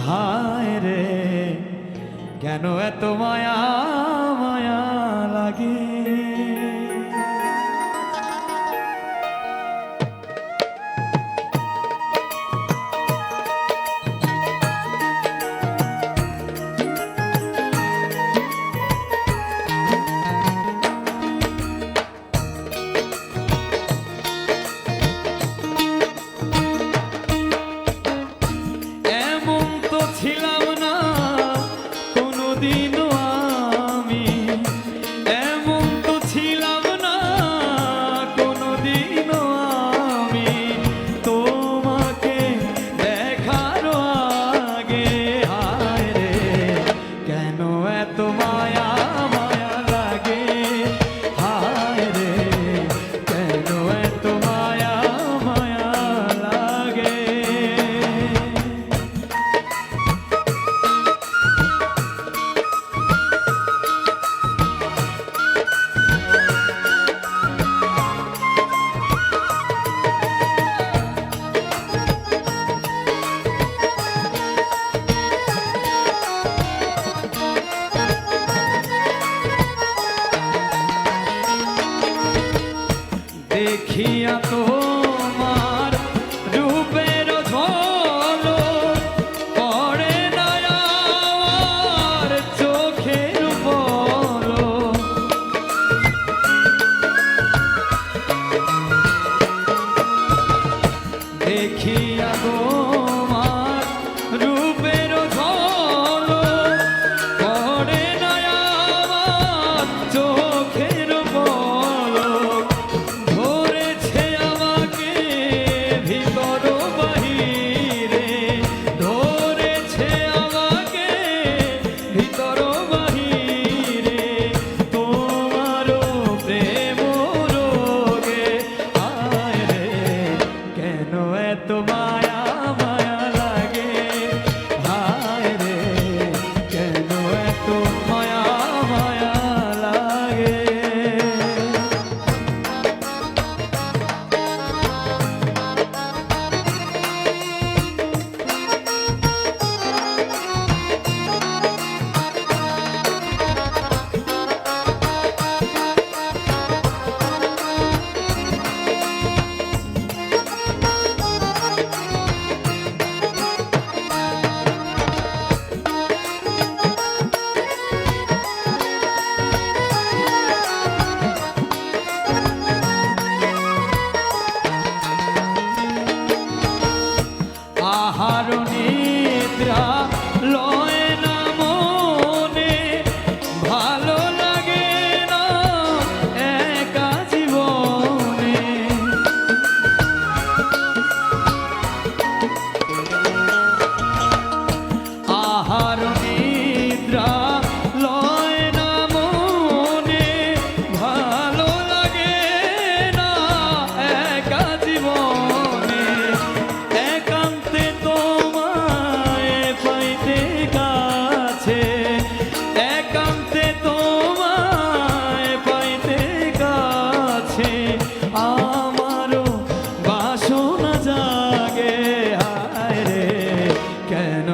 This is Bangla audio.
হায় রে কেন এত মায়া মায়া লাগে। ছিলাম না কোনোদিনও আমি, এমন তো ছিলাম না কোনোদিনও আমি, তোমাকে দেখার আগে হায় রে কেন এত মায়া মায়া লাগে, হায় রে কেন এত মায়া মায়া লাগে। দেখিয়া তোমার রূপের ঝলক পড়ে না আমার চোখের পলক, দেখিয়া তোমার রূপের ঝলক পড়ে না আমার চোখের পলক, ধরেছে আমাকে ভিতর বাহিরে, ধরেছে আমাকে ভিতর বাহিরে তোমারও প্রেম রোগে, হায় রে কেন এত মায়া মায়া লাগে, হায় রে কেন এত মায়া মায়া লাগে। আহার নিদ্রা লয় না মনে, ভালো লাগে না একা জীবনে, আহার নিদ্রা লয় না মনে, ভালো লাগে না একা জীবনে, একান্তে তোমায় পাইতে কাছে, একান্তে তোমায় পাইতে কাছে আমারও বাসনা জাগে, হায় রে কেন